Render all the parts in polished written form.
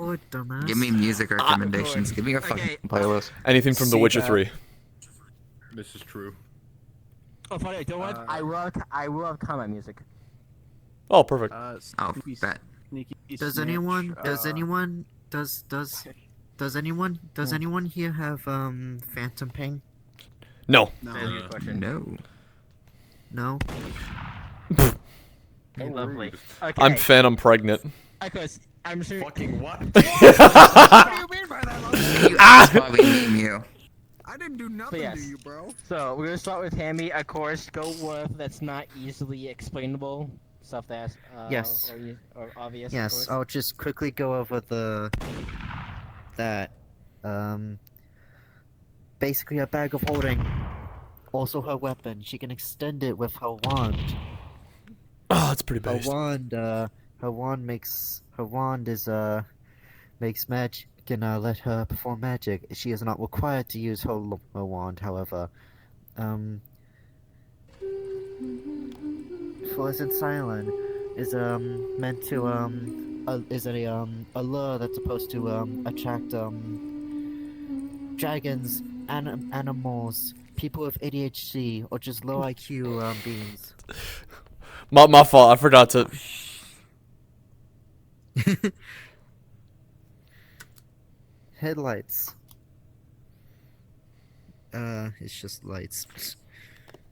board, dumbass. Give me music recommendations. Give me a fucking playlist. Anything from The Witcher 3. This is true. Oh, funny. Don't worry. I will have combat music. Oh, perfect. Oh, bet. Does anyone here have phantom pain? No. No. No. Okay, lovely. Okay. I'm phantom pregnant. I'm sure. Fucking what? What do you mean by that? You asked why we name you. I didn't do nothing yes. to you, bro. So we're gonna start with Hammy. Of course, go with that's not easily explainable stuff that's Yes. or obvious. Yes, I'll just quickly go over that. Basically a bag of holding. Also her weapon. She can extend it with her wand. Oh, that's pretty based. Her wand makes magic. Can let her perform magic. She is not required to use her wand, however. Frozen Silent is meant to is a lure that's supposed to attract dragons, animals, people with ADHD, or just low IQ beings. My fault. I forgot to. Headlights. It's just lights.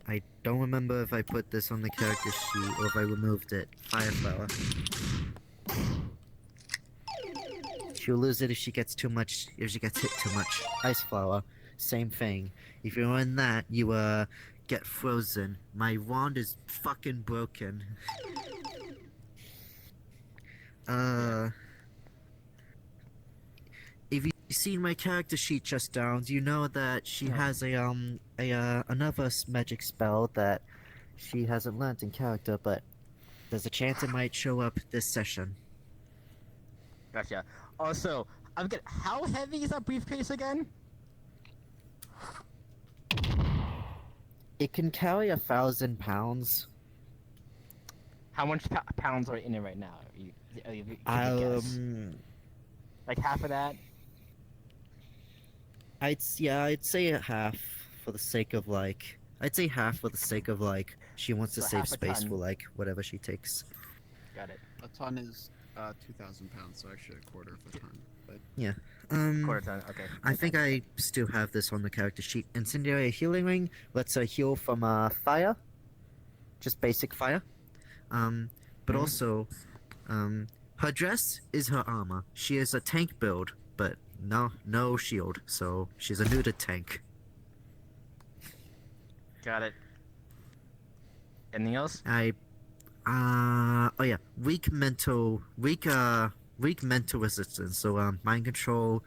I don't remember if I put this on the character sheet or if I removed it. Fire flower. She'll lose it if she gets hit too much. Ice flower. Same thing. If you're in that, you get frozen. My wand is fucking broken. If you've seen my character sheet just now, you know that she has another magic spell that she hasn't learnt in character, but there's a chance it might show up this session. Gotcha. Also, how heavy is that briefcase again? It can carry 1,000 pounds. How much pounds are in it right now? You guess? Like half of that? I'd say half for the sake of she wants to So save half a space ton. for whatever she takes. Got it. A ton is 2,000 pounds, so actually a quarter of a ton. But Quarter ton. Okay. I think I still have this on the character sheet. Incendiary healing ring lets her heal from fire, just basic fire. But also, her dress is her armor. She is a tank build, but no shield, so she's a neutered tank. Got it. Anything else? Weak mental resistance. So mind control,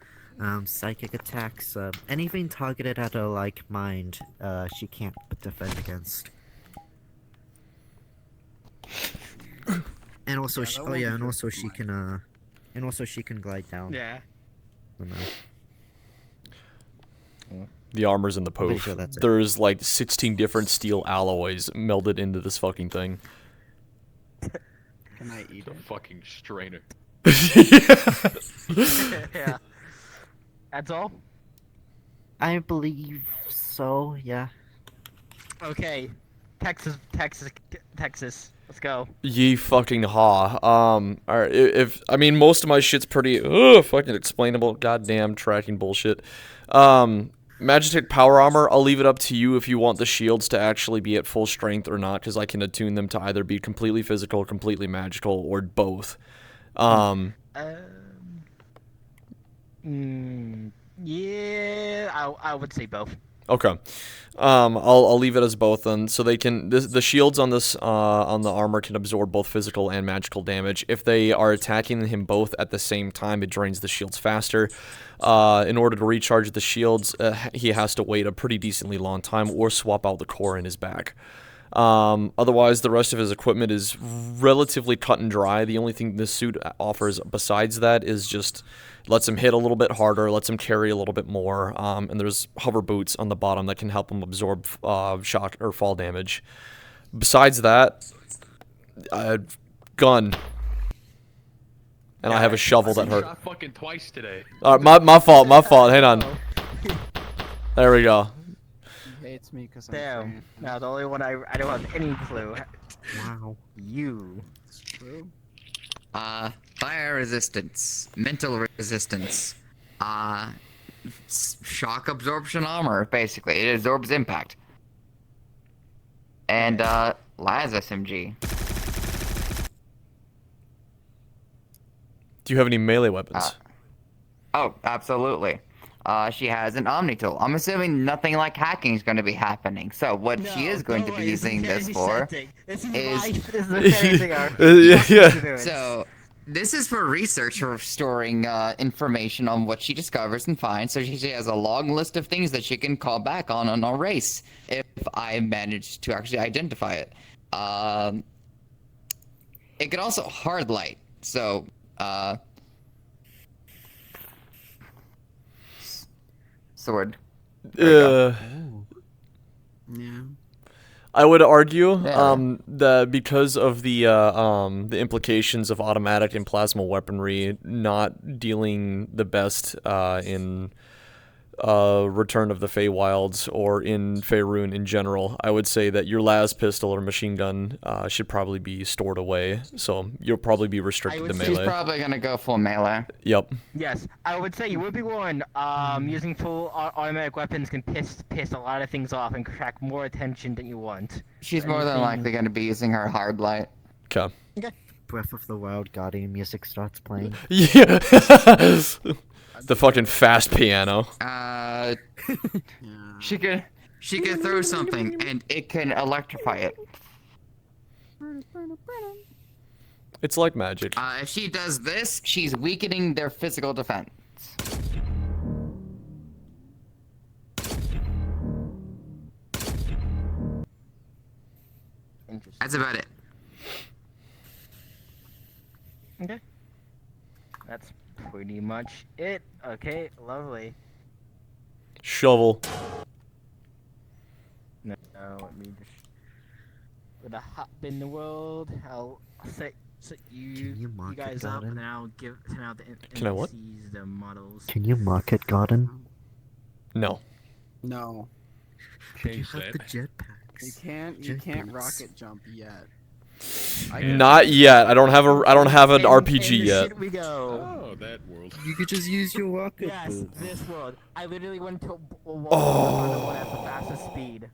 psychic attacks, anything targeted at her mind, she can't defend against. And also, she can glide down. Yeah. The armor's in the Pretty poof. sure that's it. There's like 16 different steel alloys melded into this fucking thing. can I eat The it? fucking strainer. Yeah. That's all? I believe so. Yeah. Okay. Texas. Let's go. Ye fucking ha. Alright, most of my shit's pretty fucking explainable. Goddamn tracking bullshit. Magitech power armor, I'll leave it up to you if you want the shields to actually be at full strength or not, because I can attune them to either be completely physical, completely magical, or both. Yeah, I would say both. Okay. I'll leave it as both then. So they can the shields on this on the armor can absorb both physical and magical damage. If they are attacking him both at the same time, it drains the shields faster. In order to recharge the shields, he has to wait a pretty decently long time or swap out the core in his back. Otherwise, the rest of his equipment is relatively cut and dry. The only thing this suit offers besides that is just lets him hit a little bit harder, lets him carry a little bit more, and there's hover boots on the bottom that can help him absorb shock or fall damage. Besides that, gun. And I have a shovel that I hurt. shot fucking twice today. Alright, my fault, Hang on. There we go. He hates me because I'm Damn. free. Now the only one I don't have any clue. Wow. You. It's true. Fire resistance, mental resistance, shock absorption armor. Basically, it absorbs impact. And Laz SMG. Do you have any melee weapons? Oh, absolutely. She has an Omni tool. I'm assuming nothing like hacking is going to be happening. So what she is going to be using this for Yeah. So this is for research or storing information on what she discovers and finds. So she has a long list of things that she can call back on our race if I manage to actually identify it. It can also hard light. So sword. Yeah. I would argue Yeah. that because of the implications of automatic and plasma weaponry not dealing the best in Return of the Feywilds or in Faerun in general, I would say that your las pistol or machine gun should probably be stored away. So you'll probably be restricted to She's melee. probably gonna go full melee. Yep. Yes, I would say you would be warned. Using full automatic weapons can piss a lot of things off and attract more attention than you want. She's more than likely gonna be using her hard light. Okay. Breath of the Wild Guardian music starts playing. Yeah. The fucking fast piano. Yeah. She could throw something and it can electrify it. It's like magic. If she does this, she's weakening their physical defense. Interesting. That's about it. Okay. That's pretty much it. Okay, lovely. Shovel. No, let me just with a hop in the world. I'll set you Can you mark it, guys up, Gordon? and then I'll send out the Can I what? NPCs, the models. Can you market garden? No. No. Could you Change have that. the jetpacks? You Jet can't boots. rocket jump yet. Not yet. I don't have an And RPG the yet. shit we go. Oh, that world. You could just use your rocket Yes, boots. this world. I literally went to a wall Oh. at the fastest speed.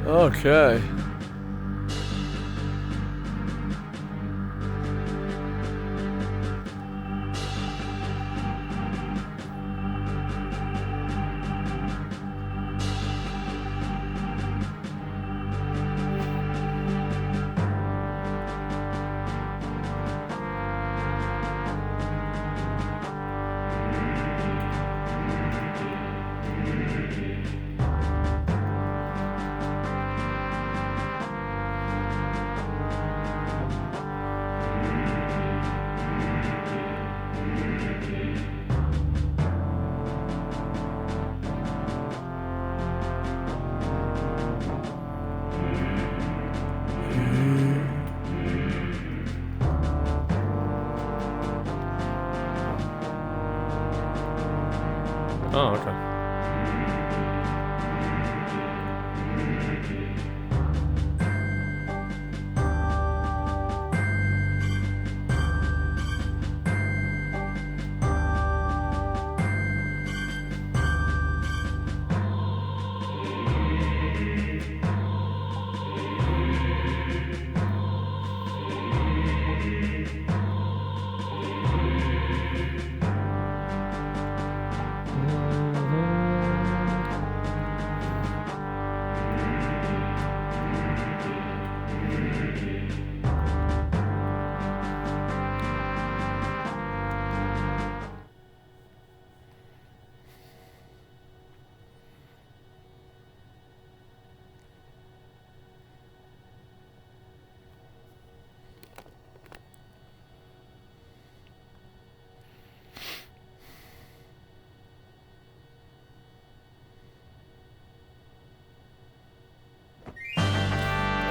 Okay. Oh, okay.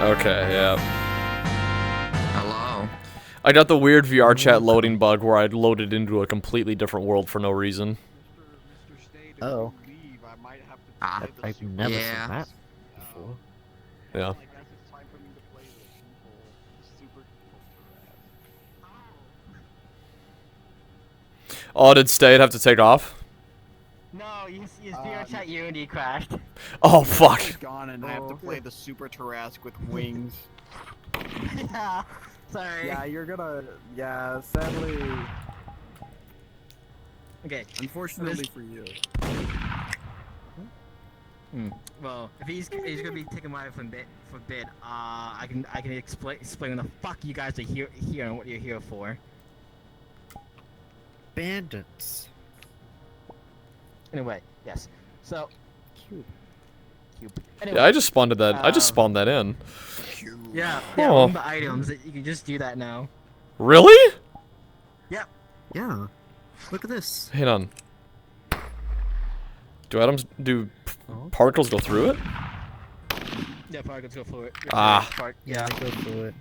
Okay, yeah. Hello. I got the weird VR chat loading bug where I loaded into a completely different world for no reason. Mr. State, if Oh. you leave, I might have to Ah, play the I've Super never Yeah. seen that before. Yeah. I guess it's time for me to play the Super Oh, did State have to take off? No, you VR chat Unity crashed. Oh, fuck. It's gone, and I have to play the Super Tarrasque with wings. Yeah. Sorry. Yeah, you're gonna. Yeah, sadly. Okay. Unfortunately for you. Well, if he's gonna be taking my for a bit, I can explain what the fuck you guys are here and what you're here for. Bandits. Anyway, yes. So, cube. Anyway, Yeah, I just spawned that. I just spawned that in. yeah, Oh. one of the items you can just do that now. Really? Yeah. Look at this. Hang on. Do Oh. particles go through it? Yeah, particles go for it. Ah. Yeah, I go through it.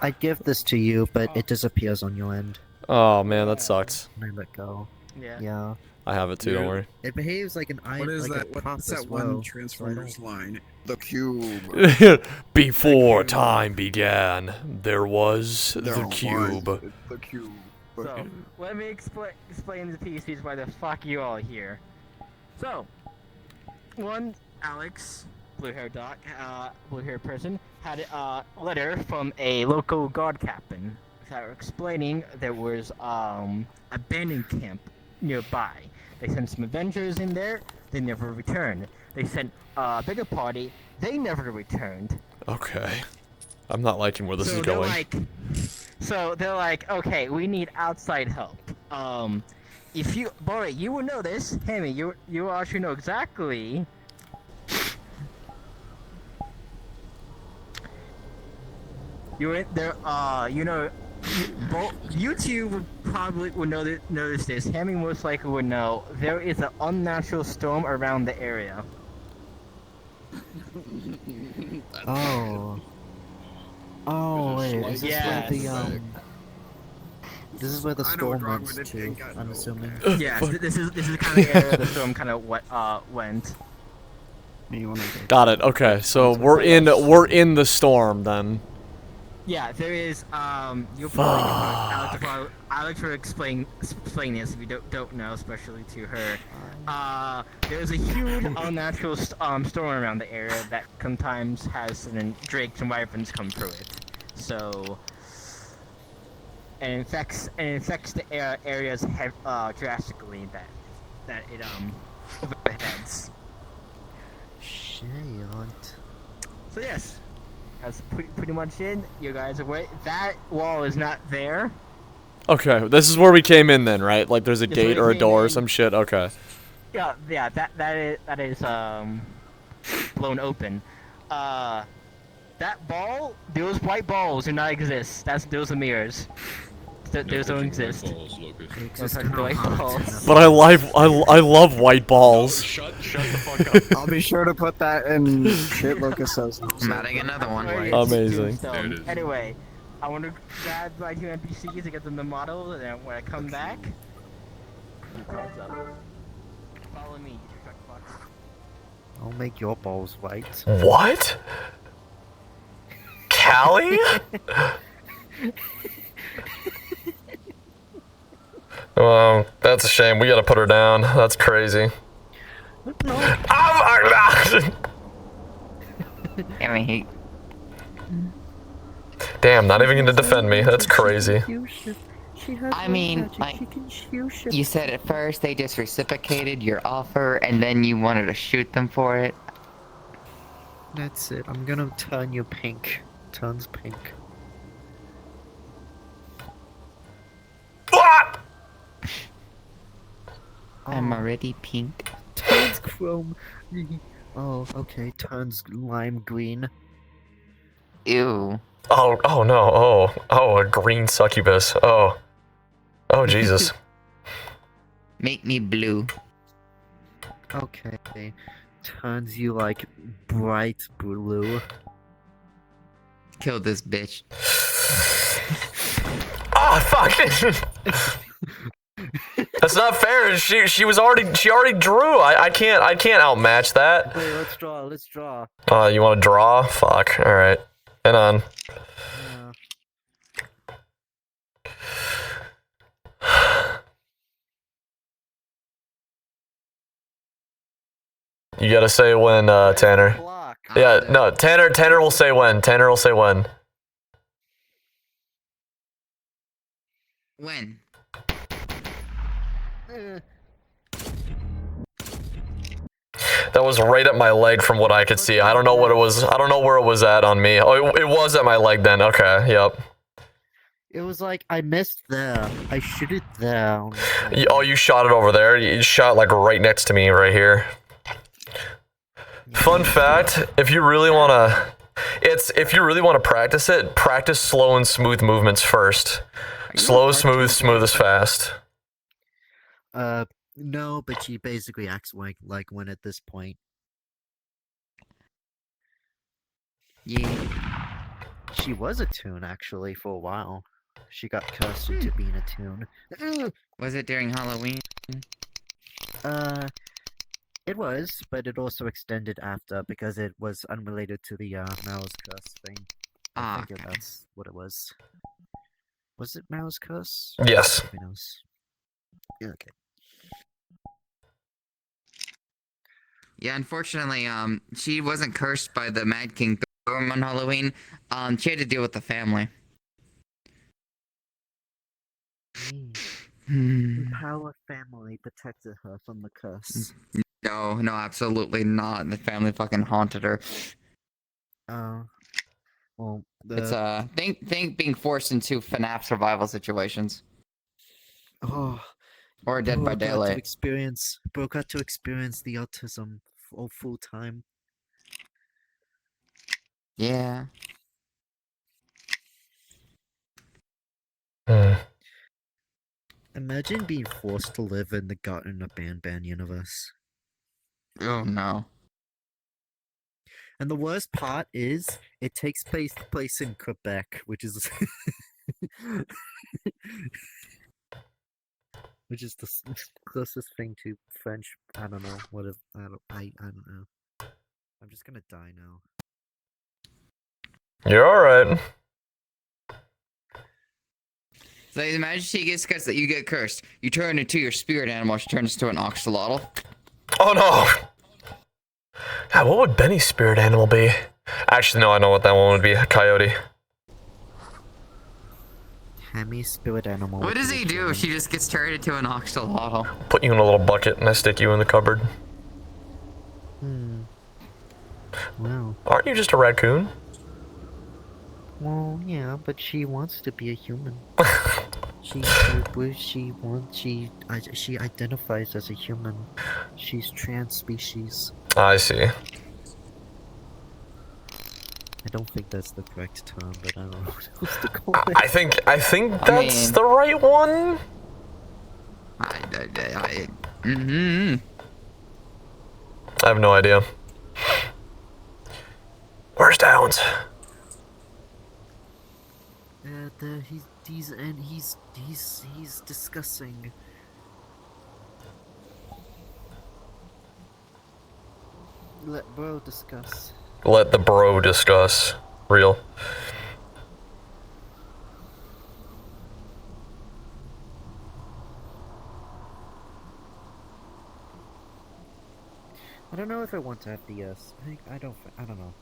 I give this to you, but it disappears on your end. Oh man, that sucks. And I let go. Yeah. Yeah. I have it too. Don't Dude. worry. It behaves like an eye. What is like that? A What's process that one well, Transformers so I line? The cube. Before time began, there was There the was cube. The cube. So, let me explain the PCs why the fuck you all here. So, one, Alex, blue-haired person, had a letter from a local guard captain that were explaining there was abandoned camp nearby. They sent some Avengers in there, they never returned. They sent a bigger party, they never returned. Okay. I'm not liking where this So is they're going. they're like, okay, we need outside help. If you, Bori, you will know this. Hammy, you actually know exactly. You went there. You know, you two would probably would notice this. Hammy most likely would know. There is an unnatural storm around the area. Oh. Oh wait, is this Yes. where the This is where the I know what's storm wrong went with it, to. ain't got I'm no assuming. Yes, this is the kind of area the storm kind of went. You wanna Got it. Okay, so we're in the storm then. Yeah, there is. You'll Alex will explain this if you don't know, especially to her. There's a huge unnatural storm around the area that sometimes has certain drakes and wyverns come through it. So, and infects the areas drastically that it overheads. Shit. So yes. That's pretty much it. You guys are wait. That wall is not there. Okay, this is where we came in then, right? Like there's a This is gate where or we a door or came in. some shit. Okay. Yeah. That is blown open. That ball, those white balls do not exist. Those are mirrors. Those don't exist. Those are the white balls. But I love white balls. Shut the fuck up. I'll be sure to put that in Shit Lucas says. I'm adding another one. Where is Amazing. Tombstone? There it is. Anyway, I want to grab my two NPCs to get them the model, and then when I come back, follow me, you truck fucks. I'll make your balls white. What? Callie? Well, that's a shame. We gotta put her down. That's crazy. No. I mean, Damn, not even gonna defend me. That's crazy. I mean, like, you said at first they just reciprocated your offer, and then you wanted to shoot them for it. That's it. I'm gonna turn you pink. Turns pink. I'm Oh, already pink. turns chrome. Oh, okay. Turns lime green. Ew. Oh no. Oh, a green succubus. Oh Jesus. Make me blue. Okay. Turns you like bright blue. Kill this bitch. Ah, fuck. That's not fair. She already drew. I can't outmatch that. Wait, let's draw. Let's draw. You want to draw? Fuck. All right. Hang on. You gotta say when, Tanner. Block. Yeah, no, Tanner will say when. Tanner will say when. When? That was right at my leg from what I could see. I don't know what it was. I don't know where it was at on me. Oh, it was at my leg then. Okay, yep. It was like I missed there. I shoot it there. Oh, you shot it over there? You shot like right next to me right here. Fun fact, if you really want to practice it, practice slow and smooth movements first. Slow, smooth is fast. No, but she basically acts like one at this point. Yeah. She was a toon actually for a while. She got cursed into being a toon. Was it during Halloween? It was, but it also extended after because it was unrelated to the Mao's curse thing. I think okay. that's what it was. Was it Mao's curse? Yes. Who knows? Yeah, okay. Yeah, unfortunately, she wasn't cursed by the Mad King Thorm on Halloween. She had to deal with the family. The Power family protected her from the curse. No, absolutely not. The family fucking haunted her. Well, It's think being forced into FNAF survival situations. Oh, Or Dead by got to Daylight. experience the autism full time. Yeah. Imagine being forced to live in the Garten of Ban universe. Oh no. And the worst part is, it takes place in Quebec, which is which is the closest thing to French. I don't know what if I don't know. I'm just gonna die now. You're all right. So imagine she gets cursed, that you get cursed. You turn into your spirit animal. She turns into an oxalotl. Oh no. God, what would Benny's spirit animal be? Actually, no, I know what that one would be. A coyote. Hammy's spirit animal. What would does be a he do? human. She just gets turned into an oxalotl. Put you in a little bucket and I stick you in the cupboard. Wow. Aren't you just a raccoon? Well, yeah, but she wants to be a human. she identifies as a human. She's trans species. I see. I don't think that's the correct term, but I don't know what else to call it. I think that's mean- the right one. I have no idea. Where's Downs? He's discussing. Let bro discuss. Let the bro discuss. Real. I don't know if I want to have DS. I don't know.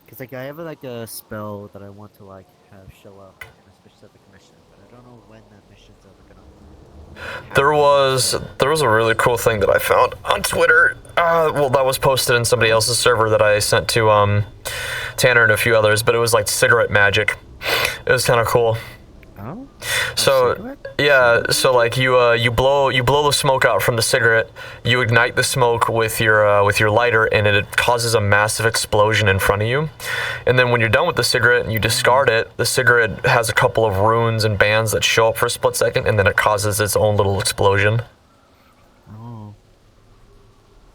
Cause like I have like a spell that I want to like have show up in a specific mission, but I don't know when that mission's ever gonna. There was a really cool thing that I found on Twitter. Well, that was posted in somebody else's server that I sent to Tanner and a few others, but it was like cigarette magic. It was kind of cool. Oh. So yeah, so like you blow the smoke out from the cigarette, you ignite the smoke with your lighter, and it causes a massive explosion in front of you. And then when you're done with the cigarette and you discard it, the cigarette has a couple of runes and bands that show up for a split second, and then it causes its own little explosion. Oh.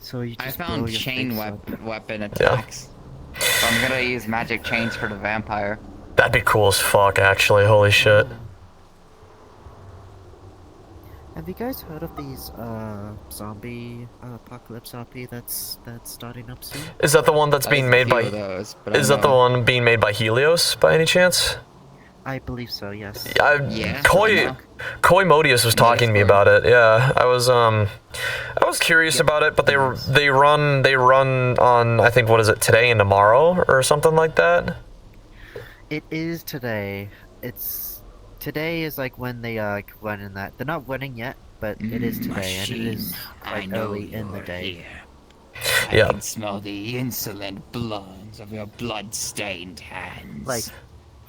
So you I just found blow your chain face up. weapon attacks. So I'm gonna use magic chains for the vampire. That'd be cool as fuck, actually. Holy shit. Have you guys heard of these zombie apocalypse RP that's starting up soon? Is that the one that's being made by? Those, but Is that the one being made by Helios by any chance? I believe so. Yes. Yeah, Koi Modius was talking to me about it. Yeah, I was curious about it, but they run on, I think, what is it, today and tomorrow or something like that. It is today. Today is like when they are running that. They're not running yet, but it is today, and it is quite early in the day. Yeah. I can smell the insolent bloods of your blood-stained hands. Like,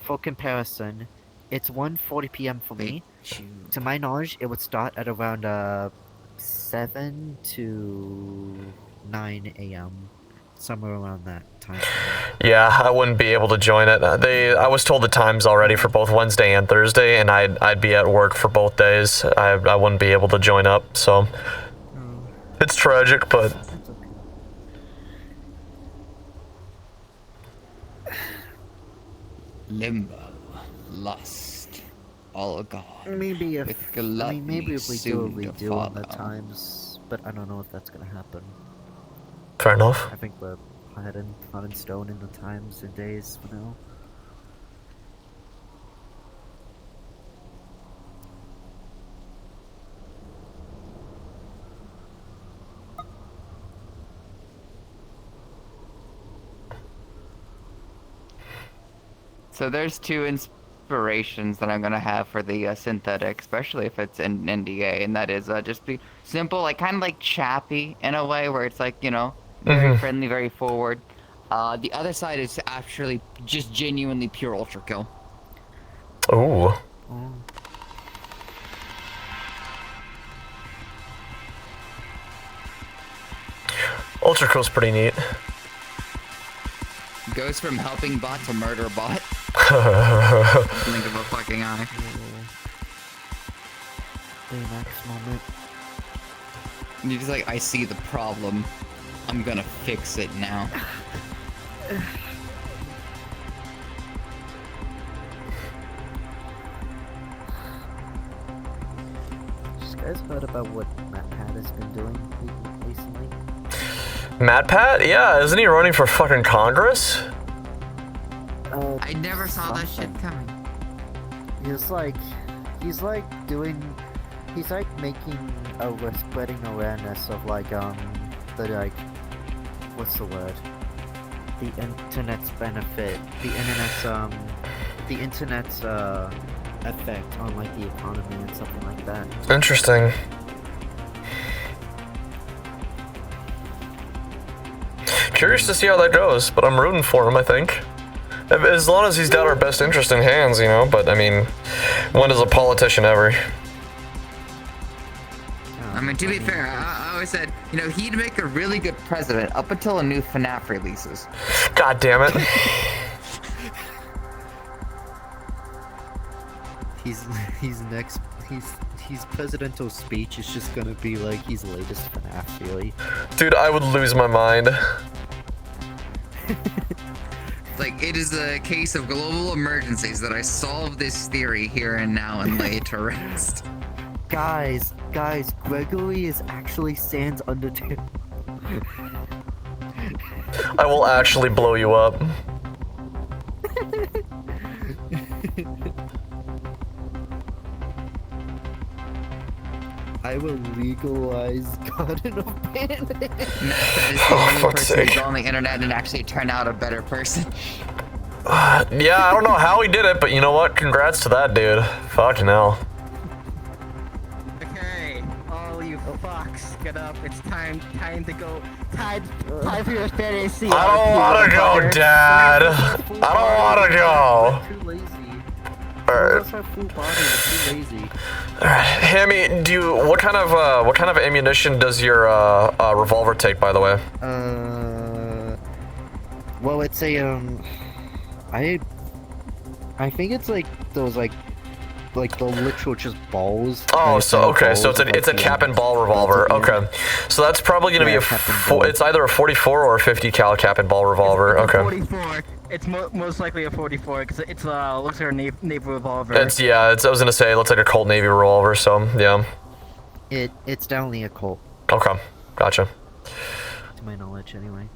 for comparison, it's 1:40 p.m. for me. To my knowledge, it would start at around 7 to 9 a.m. Somewhere around that time. Yeah, I wouldn't be able to join it. I was told the times already for both Wednesday and Thursday, and I'd be at work for both days. I wouldn't be able to join up, so it's tragic, but Limbo, lust, all gone. Maybe if With gluttony maybe if we do soon what we to do on the follow. times, but I don't know if that's gonna happen. fair enough. I think we're hot in stone in the times and days for now. So there's two inspirations that I'm gonna have for the synthetic, especially if it's in NDA, and that is just be simple, like kind of like chappy in a way, where it's like, you know, very friendly, very forward. The other side is actually just genuinely pure ultra kill. Ooh. Oh. Ultra Crow's pretty neat. Goes from helping bot to murder bot. Blink of a fucking eye. Baymax moment. And you're just like, I see the problem. I'm gonna fix it now. You guys heard about what Matt Pat has been doing recently? Matt Pat? Yeah, isn't he running for fucking Congress? I never saw that shit coming. He's like making spreading awareness of like the like what's the word? The internet's benefit, the internet's effect on like the economy and something like that. Interesting. Curious to see how that goes, but I'm rooting for him, I think. As long as he's got our best interest in hands, you know, but I mean, when does a politician ever? I mean, to be fair, I always said, you know, he'd make a really good president up until a new FNAF releases. God damn it. His presidential speech is just gonna be like his latest FNAF, really. Dude, I would lose my mind. Like, it is a case of global emergencies that I solve this theory here and now and lay it to rest. Guys, Gregory is actually Sans Undertale. I will actually blow you up. I will legalize Garden of Pain. That is the Oh, only fuck's person who's sake. on the internet and actually turn out a better person. Yeah, I don't know how he did it, but you know what? Congrats to that dude. Fucking hell. Okay, all you fucks, get up. It's time to go. Time for your fantasy. I don't wanna go, Dad. I don't wanna go. Too lazy. Alright. Those have full body, they're too lazy. Alright, Hammy, what kind of ammunition does your revolver take, by the way? Well, it's a I think it's like those like like the literal just balls. Oh, like, so okay, so balls of, it's a like, cap and ball balls revolver. at the end. Okay, so that's probably gonna be Yeah, a cap and ball. it's either a 44 or a 50 cal cap and ball revolver. It's a Okay. 44. It's most likely a 44 because it's looks like a naval revolver. It's I was gonna say it looks like a Colt Navy revolver. So yeah. It's definitely a Colt, Okay, gotcha. to my knowledge, anyway.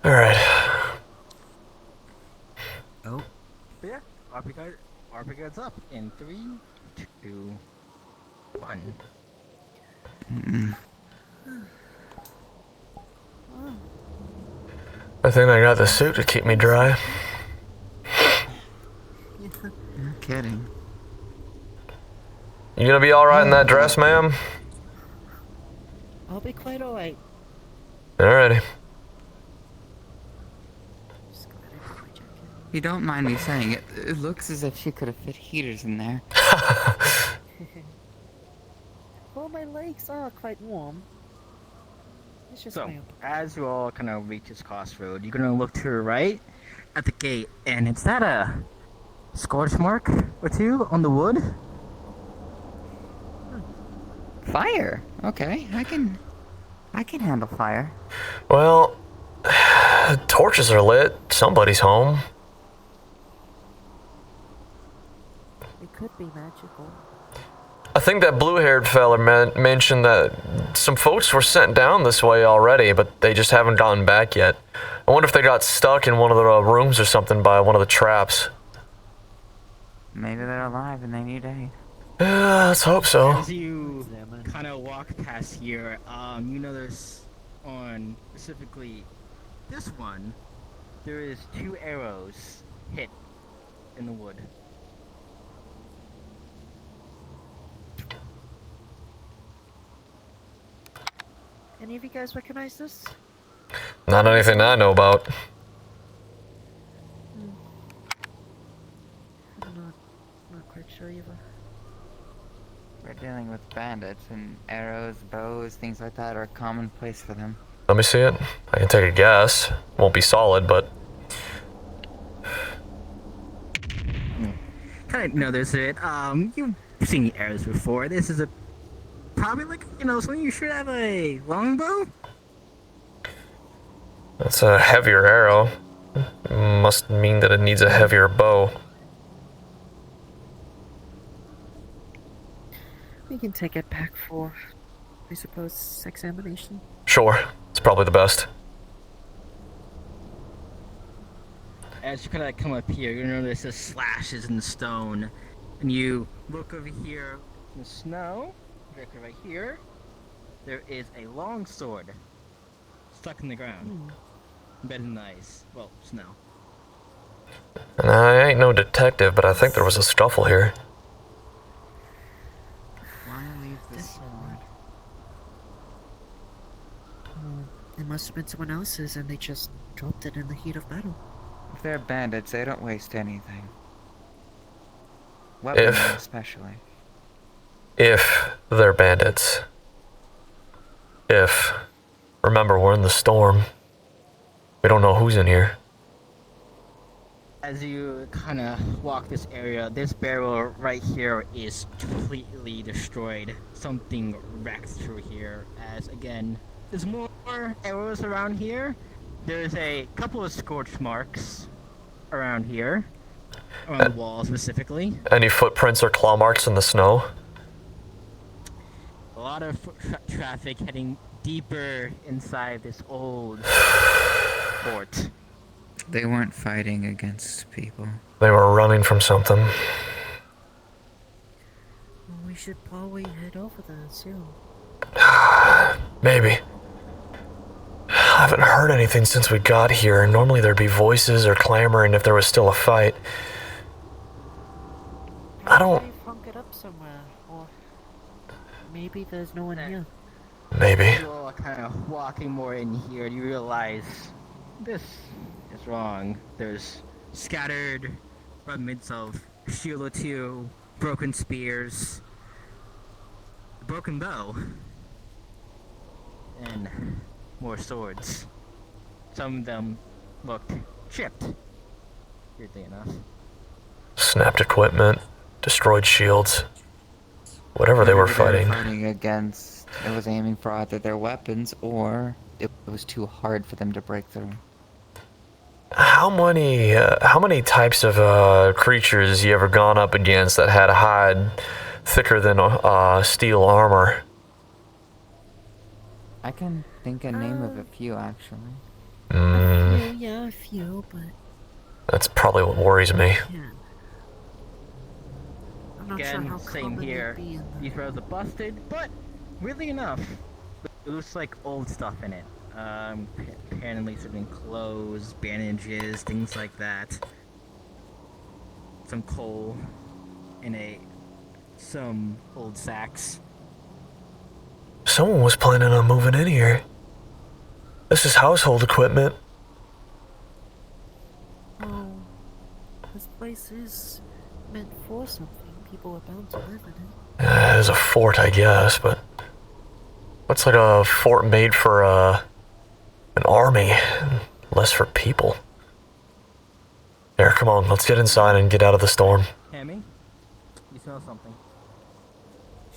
All right. Oh, But yeah, RP guards up in 3, 2, 1. I think I got the suit to keep me dry. No kidding. You gonna be all right in that dress, ma'am? I'll be quite alright. Alrighty. Just go ahead and put my jacket. You don't mind me saying it. It looks as if she could have fit heaters in there. Well, my legs are quite warm. It's just So, my as you all kind of reach this crossroad, you're gonna look to your right at the gate, and it's that a scorch mark or two on the wood? Fire. Okay, I can handle fire. Well, torches are lit. Somebody's home. It could be magical. I think that blue-haired fella mentioned that some folks were sent down this way already, but they just haven't gotten back yet. I wonder if they got stuck in one of the rooms or something by one of the traps. Maybe they're alive and they need aid. Yeah, let's hope so. As you kind of walk past here, you notice on specifically this one, there is 2 arrows hit in the wood. Any of you guys recognize this? Not anything I know about. I'm not quite sure either. We're dealing with bandits, and arrows, bows, things like that are commonplace for them. Let me see it. I can take a guess. Won't be solid, but Kind of notice it. You've seen arrows before. This is probably like, something you should have a longbow. that's a heavier arrow. Must mean that it needs a heavier bow. We can take it back for, I suppose, examination. Sure, it's probably the best. As you kind of come up here, you notice the slashes in the stone, and you look over here in the snow. Directly right here, there is a long sword stuck in the ground, embedded in the ice. Well, snow. And I ain't no detective, but I think there was a scuffle here. Why leave this sword? It must have been someone else's, and they just dropped it in the heat of battle. If they're bandits, they don't waste anything. Weapons especially. If they're bandits. If. Remember, we're in the storm. We don't know who's in here. As you kind of walk this area, this barrel right here is completely destroyed. Something wrecked through here. As again, there's more arrows around here. There's a couple of scorch marks around here, around the wall specifically. Any footprints or claw marks in the snow? A lot of traffic heading deeper inside this old fort. They weren't fighting against people. They were running from something. Well, we should probably head over there soon. Maybe. I haven't heard anything since we got here. Normally there'd be voices or clamoring if there was still a fight. I don't... Maybe funk it up somewhere, or maybe there's no one here. Maybe. You all are kind of walking more in here, and you realize this is wrong. There's scattered remnants of shield or two, broken spears, a broken bow, and more swords. Some of them looked chipped weirdly enough. Snapped equipment, destroyed shields. Whatever they were fighting. Fighting against, it was aiming for either their weapons or it was too hard for them to break through. How many types of creatures you ever gone up against that had a hide thicker than steel armor? I can think a name of a few actually. Yeah, a few, but That's probably what worries me. yeah. I'm not sure Again, how same common they'd here. be in the- These roads are busted, but weirdly enough, it looks like old stuff in it. Apparently certain clothes, bandages, things like that. Some coal in some old sacks. Someone was planning on moving in here. This is household equipment. Oh, this place is meant for something. People are bound to live in it. It is a fort, I guess, but looks like a fort made for an army, less for people. Here, come on, let's get inside and get out of the storm. Hammy, you smell something.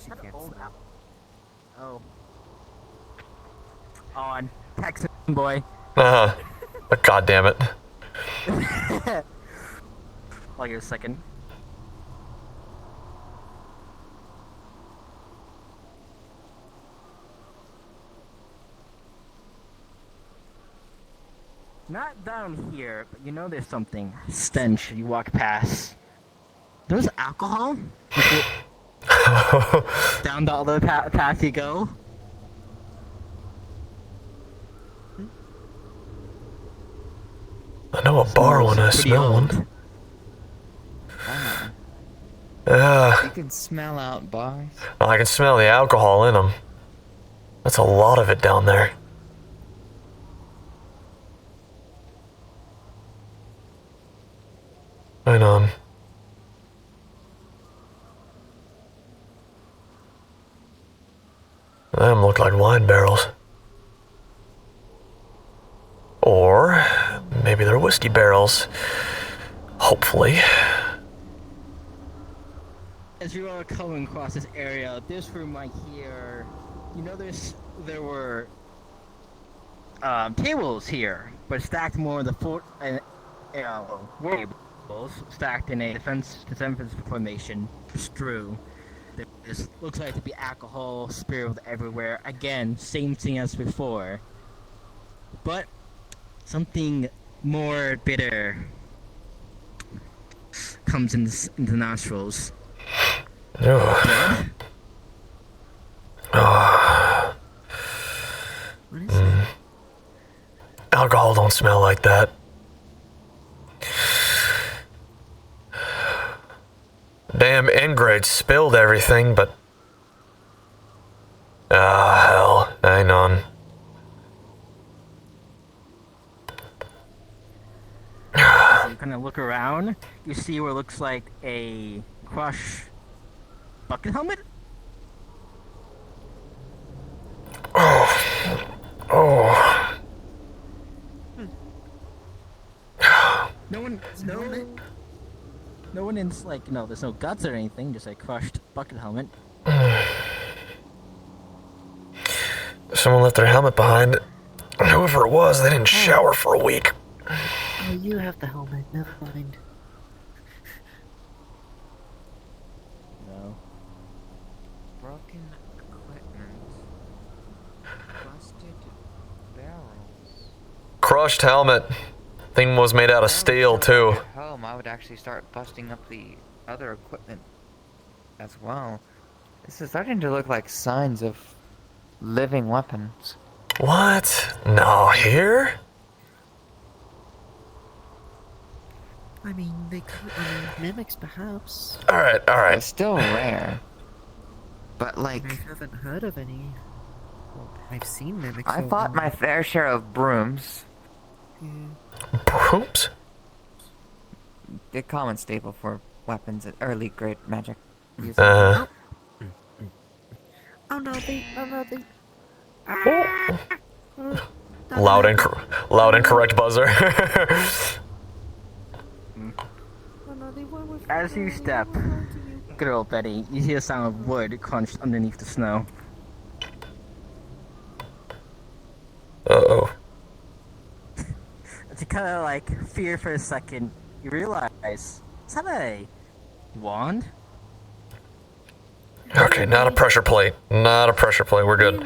She can't smell. Oh. On. Texan boy. God damn it. I'll give it a second. Not down here, but you know there's something. Stench. You walk past. There's alcohol? Down the other path you go. I know a bar when I Pretty smell old. one. You can smell out bars. I can smell the alcohol in them. That's a lot of it down there. Hang on. Them look like wine barrels. Or maybe they're whiskey barrels. Hopefully. As you are coming across this area, this room right here, you know there were tables here, but stacked more in the fort and tables stacked in a defensive formation, strew. This looks like to be alcohol spilled everywhere. Again, same thing as before, but something more bitter comes in the nostrils. Ugh. What is it? Alcohol don't smell like that. Damn ingrates spilled everything, but... hell. Hang on. As you kind of look around, you see what looks like a crush bucket helmet. Oh. No one in there's no guts or anything, just a crushed bucket helmet. Someone left their helmet behind. Whoever it was, they didn't shower for a week. Oh, you have the helmet. Never mind. No. Broken equipment. Busted barrels. Crushed helmet. Thing was made out of steel, too. At home, I would actually start busting up the other equipment as well. This is starting to look like signs of living weapons. What? No, here? I mean, they could. Mimics, perhaps. Alright, It's alright. still rare. But I like, haven't heard of any. Well, I've seen mimics. I so, fought my fair share of brooms. yeah. Brooms? The common staple for weapons at early grade magic. use. Uh, Oh no, they. loud and correct buzzer. As you step, good old Betty, you hear the sound of wood crunched underneath the snow. Uh-oh. As you kind of like fear for a second, you realize, is that a wand? Okay, not a pressure plate. Not a pressure plate. We're good.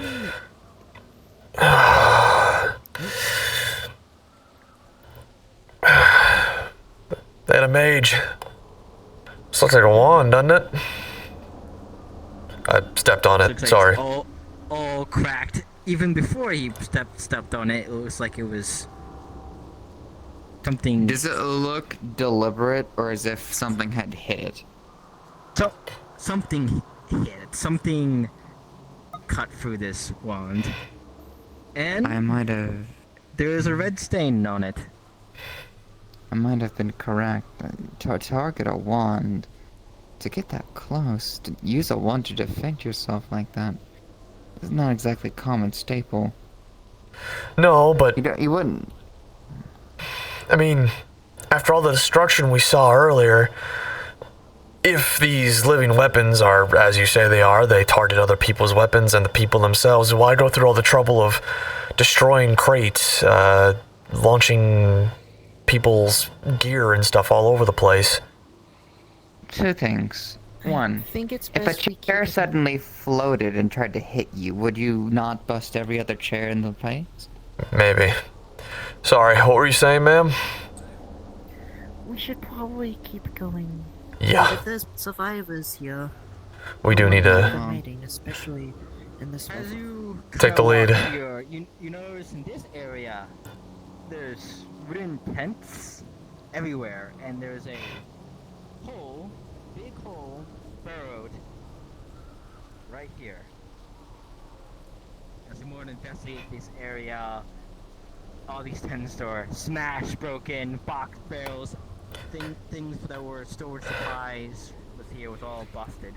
They had a mage. This looks like a wand, doesn't it? I stepped on it. Looks like Sorry. it's all cracked. Even before he stepped on it, it looks like it was something. Does it look deliberate or as if something had hit it? So something hit it. Something cut through this wand, and I might have there is a red stain on it. been correct. To target a wand, to get that close, to use a wand to defend yourself like that, is not exactly common staple. No, but You wouldn't. I mean, after all the destruction we saw earlier, if these living weapons are, as you say they are, they target other people's weapons and the people themselves, why go through all the trouble of destroying crates, launching people's gear and stuff all over the place? Two things. One, I think it's if a best we chair keep it- suddenly floated and tried to hit you, would you not bust every other chair in the place? Maybe. Sorry, what were you saying, ma'am? We should probably keep going. Yeah, If there's survivors here, we do need to donating, especially in this As weather. you take the lead. Here, you notice in this area, there's wooden tents everywhere, and there's a hole, big hole, burrowed right here. As you more investigate this area, all these tents are smashed, broken, box barrels, things that were storage supplies was here was all busted.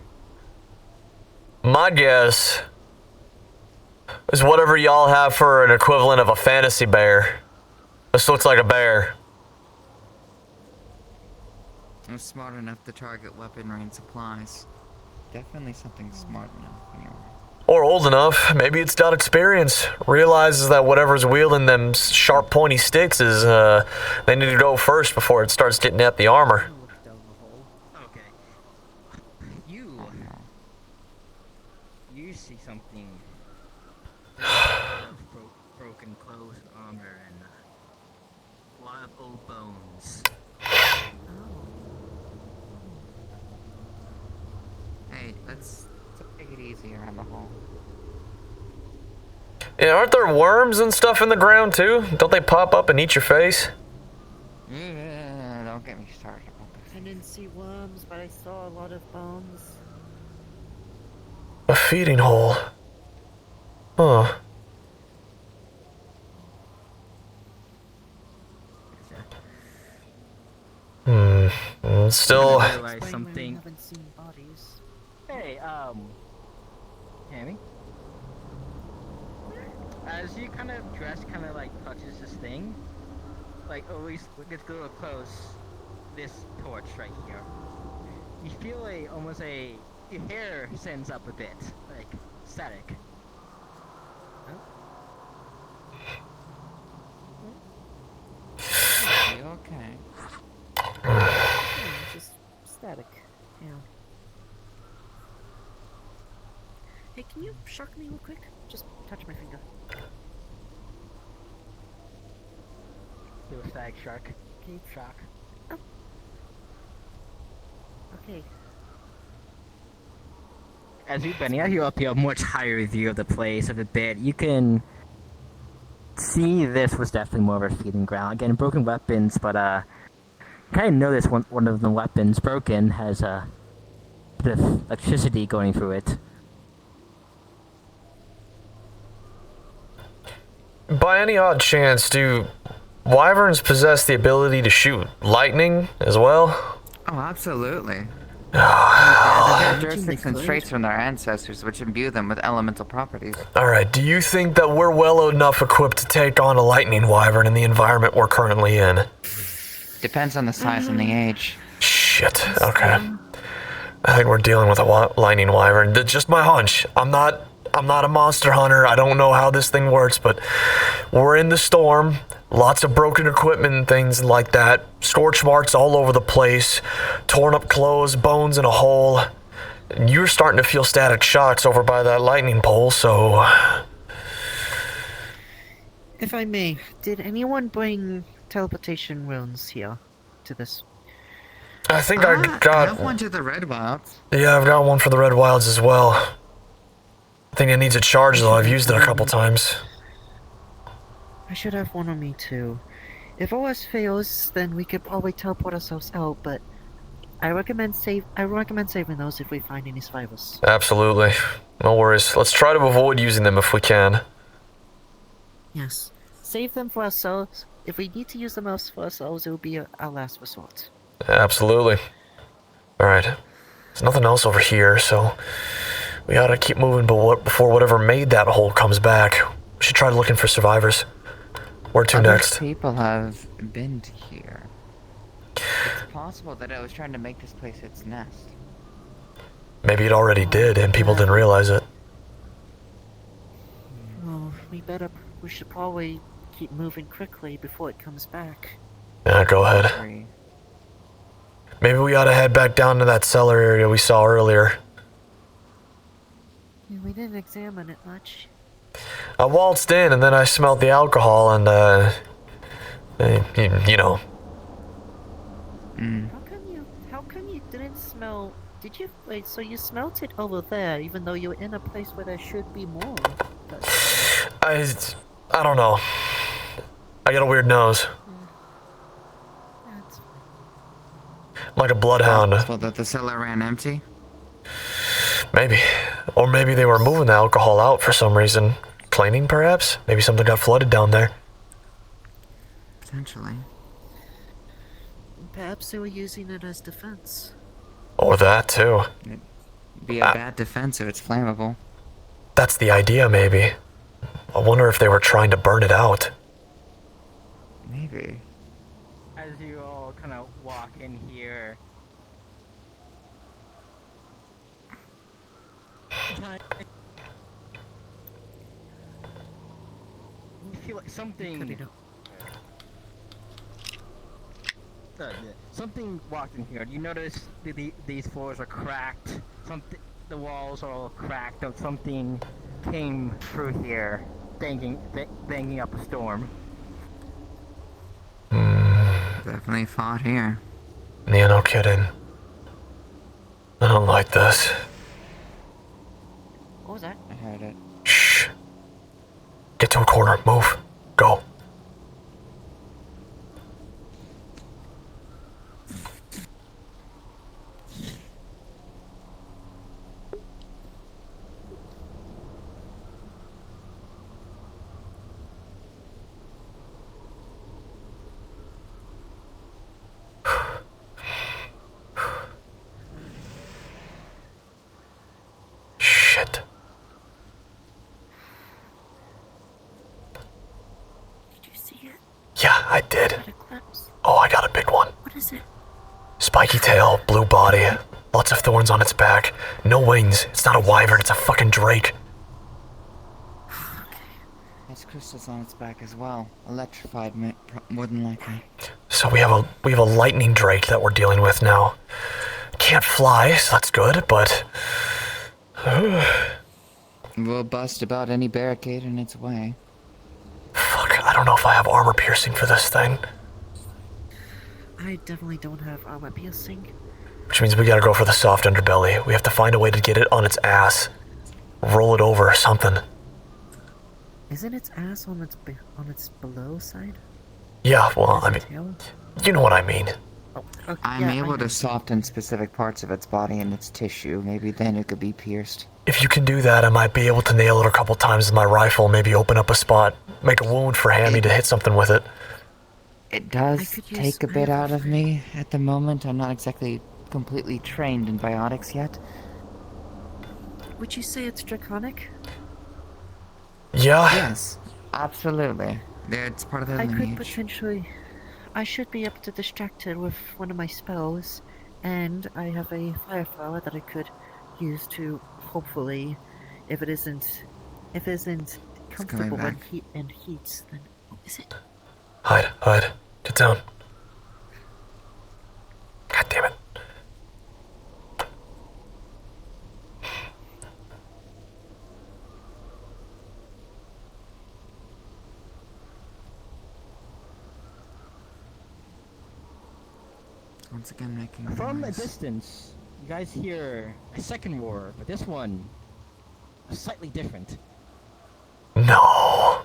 My guess is whatever y'all have for an equivalent of a fantasy bear. This looks like a bear. I'm smart enough to target weaponry and supplies. Definitely something smart enough, anyway. Or old enough. Maybe it's got experience. Realizes that whatever's wielding them sharp, pointy sticks is, they need to go first before it starts getting at the armor. Look down the hole. Okay. You see something. Broken clothes, armor, and a lot of old bones. Hey, let's take it easy around the hole. Yeah, aren't there worms and stuff in the ground too? Don't they pop up and eat your face? Don't get me started about I didn't see worms, but I saw a lot of bones. A feeding hole. Huh. Still. Realize Explain why we something. haven't seen bodies. Hey, Hammy. As you kind of dress, kind of like touches this thing, like at least gets a little close. This torch right here. You feel your hair sends up a bit, like static. You okay? Just static. Yeah. Hey, can you shock me real quick? Just touch my finger. Do a stag shark. Okay. Shock. Okay. As you bend out, you have a much higher view of the place of the bit. You can see this was definitely more of a feeding ground. Again, broken weapons, but kind of notice one of the weapons broken has a bit of electricity going through it. By any odd chance, do wyverns possess the ability to shoot lightning as well? Oh, absolutely. The characteristics and traits from their ancestors which imbue them with elemental properties. Alright, do you think that we're well enough equipped to take on a lightning wyvern in the environment we're currently in? Depends on the size and the age. Shit. Okay. I think we're dealing with a lightning wyvern. That's just my hunch. I'm not a monster hunter. I don't know how this thing works, but we're in the storm. Lots of broken equipment and things like that. Scorch marks all over the place. Torn up clothes, bones in a hole. And you're starting to feel static shocks over by that lightning pole, so... If I may, did anyone bring teleportation runes here to this? I think I I got... have one to the Red Wilds. Yeah, I've got one for the Red Wilds as well. I think it needs a charge, though. I've used it a couple times. I should have one on me too. If OS fails, then we could probably teleport ourselves out, but I recommend saving those if we find any survivors. Absolutely. No worries. Let's try to avoid using them if we can. Yes. Save them for ourselves. If we need to use them for ourselves, it will be our last resort. Absolutely. Alright. There's nothing else over here, so we gotta keep moving before whatever made that hole comes back. We should try looking for survivors. Where to Other next? people have been to here. It's possible that it was trying to make this place its nest. Maybe it already did and people didn't realize it. Well, we should probably keep moving quickly before it comes back. Yeah, go ahead. Agree. Maybe we ought to head back down to that cellar area we saw earlier. We didn't examine it much. I waltzed in and then I smelled the alcohol and, you know. How come you didn't smell... Did you... Wait, so you smelt it over there, even though you're in a place where there should be more? I don't know. I got a weird nose. That's... Like a bloodhound. Possible that the cellar ran empty? Maybe. Or maybe they were moving the alcohol out for some reason. Cleaning, perhaps? Maybe something got flooded down there. Potentially. Perhaps they were using it as defense. Or that, too. Be a bad defense if it's flammable. That's the idea, maybe. I wonder if they were trying to burn it out. Maybe. As you all kind of walk in here, you feel like something. Something walked in here. You notice these floors are cracked. The walls are all cracked. Something came through here, banging up a storm. Definitely fought here. Yeah, no kidding. I don't like this. What was that? I heard it. Shh. Get to a corner. Move. Go. Shit. Did you see it? Yeah, I did. At a glimpse. Oh, I got a big one. What is it? Spiky tail, blue body, lots of thorns on its back. No wings. It's not a wyvern, it's a fucking drake. Has crystals on its back as well. Electrified, more than likely. So we have a lightning drake that we're dealing with now. Can't fly, so that's good, but We'll bust about any barricade in its way. fuck, I don't know if I have armor piercing for this thing. I definitely don't have armor piercing. Which means we gotta go for the soft underbelly. We have to find a way to get it on its ass. Roll it over or something. Isn't its ass on its below side? Yeah, well, I mean, Tail? you know what I mean. Oh, okay, I'm yeah, I able know. to soften specific parts of its body and its tissue. Maybe then it could be pierced. If you can do that, I might be able to nail it a couple times with my rifle, maybe open up a spot, make a wound for Hammy to hit something with it. It does could use- take a I bit have a out of me at the moment. I'm not exactly completely trained in biotics yet. Would you say it's draconic? Yeah, Yes, absolutely. It's part of the I could lineage. potentially... I should be able to distract it with one of my spells, and I have a fire flower that I could use to hopefully, if it isn't coming comfortable back. and heats, then is it? Hide. Get down. God damn it. Once again, making From a noise. distance, you guys hear a second roar, but this one slightly different. No.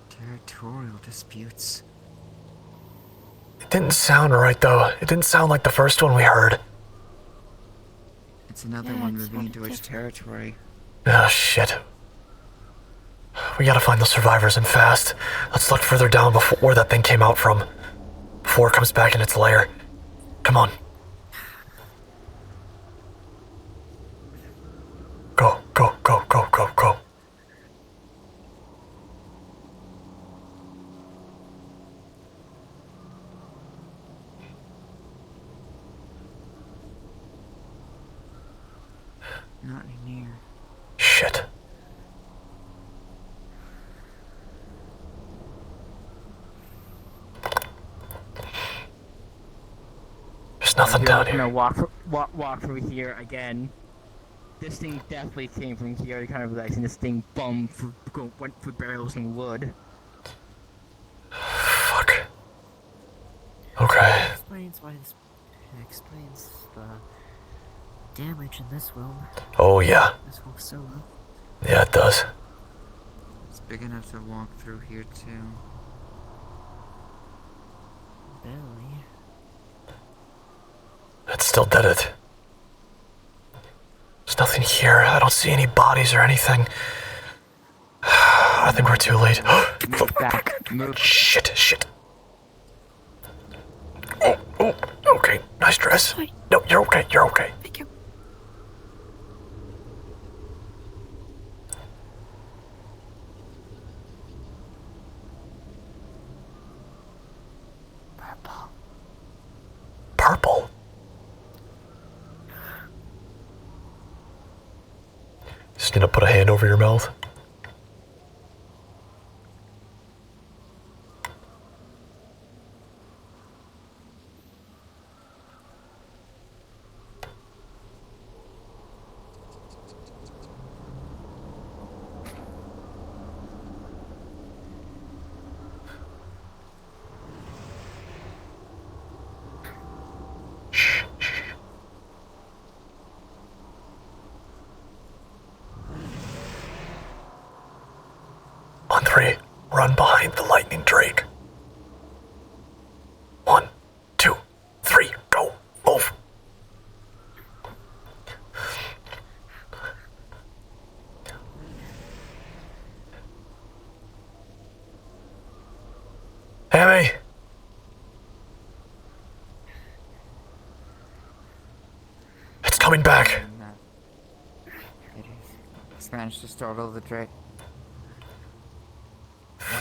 Territorial disputes. It didn't sound right, though. It didn't sound like the first one we heard. It's another Yeah, one it moving sounded into its different. territory. Oh, shit. We gotta find the survivors and fast. Let's look further down before where that thing came out from. Before it comes back in its lair. Come on. Go. Not near. Shit. There's nothing down You're gonna here. walk through here again. This thing definitely came from here. You kind of realizing this thing went through barrels and wood. Fuck. Okay. Explains why this. It explains the damage in this room. Oh, yeah. This whole solo. Yeah, it does. It's big enough to walk through here too. Barely. It still did it. There's nothing here. I don't see any bodies or anything. I think we're too late. Move back. Move. Shit. Oh, okay. Nice dress. Sorry. No, you're okay. Thank you. Purple. Just gonna put a hand over your mouth. On three, run behind the lightning drake. 1, 2, 3, go. Move. Hammy. It's coming back. It is. It's managed to startle the Drake.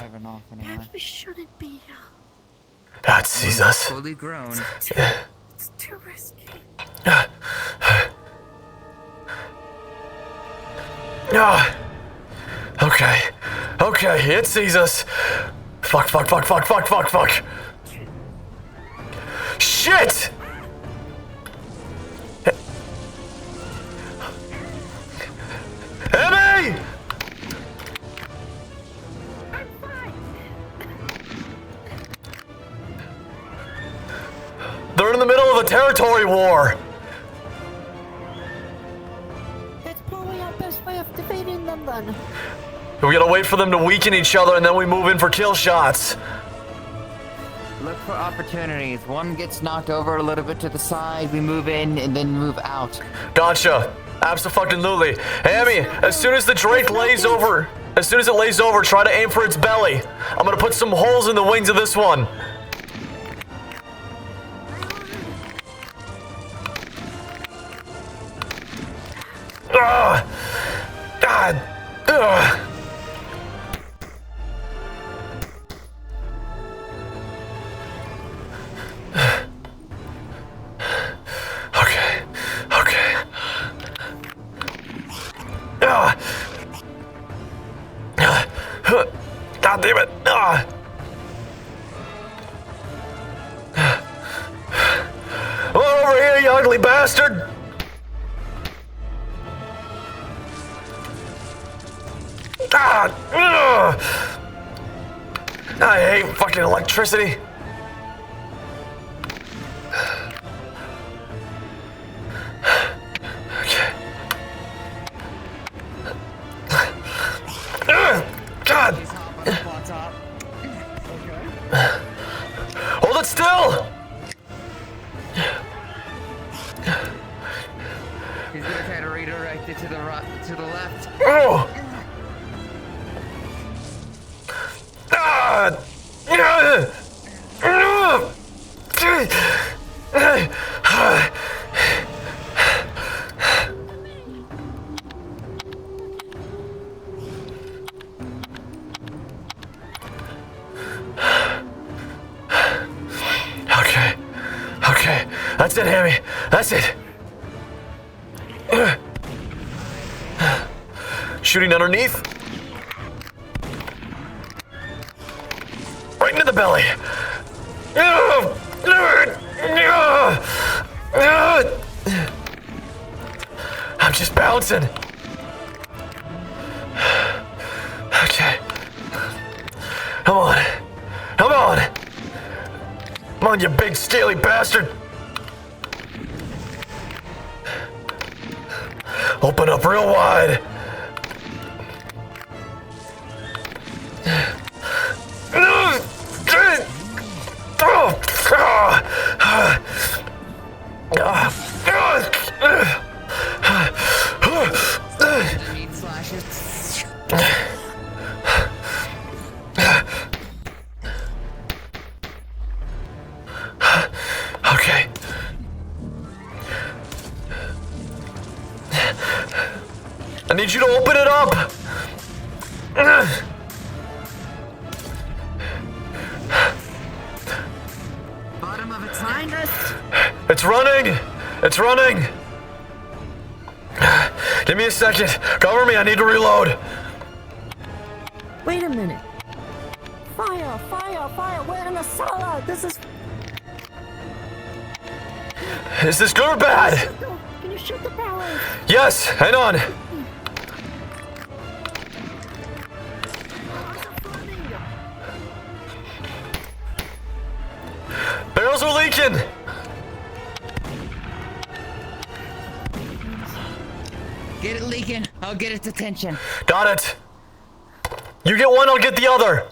Wyvern off anyway. Perhaps we shouldn't be. That sees us. Fully grown. It's too risky. Okay, it sees us. Fuck. Shit! Emmy! They're in the middle of a territory war. It's probably our best way of defeating them then. We gotta wait for them to weaken each other and then we move in for kill shots. Look for opportunities. One gets knocked over a little bit to the side, we move in and then move out. Gotcha. Abso-fucking-lutely. Hammy, as soon as the Drake lays over, try to aim for its belly. I'm gonna put some holes in the wings of this one. Ugh. God. Ugh. ugly bastard! Ah! Ugh. I hate fucking electricity. Okay. God! He's hop on the flat top. Hold it still! He's gonna try to redirect it to the to the left. Oh! Ah! Okay. Okay. That's it, Hammy. That's it. Shooting underneath. Right into the belly. I'm just bouncing. Okay. Come on. Come on. Come on, you big scaly bastard. Open up real wide. Meat slashes. Okay. I need you to open it up. Bottom of its sinus. It's running. It's running. Give me a second. Cover me. I need to reload. Wait a minute. Fire, fire, fire. We're in a cellar. This is... Is this good or bad? Can you shoot the barrels? Yes. Hang on. Barrels are leaking. Get it leaking. I'll get its attention. Got it. You get one, I'll get the other.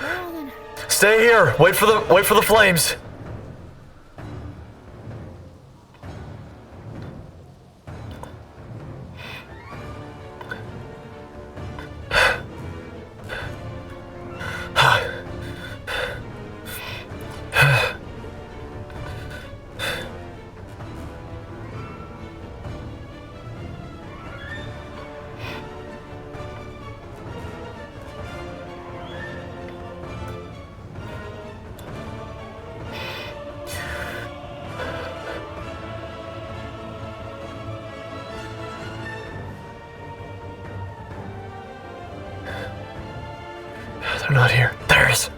Well then. Stay here. Wait for the flames. They're not here. There's.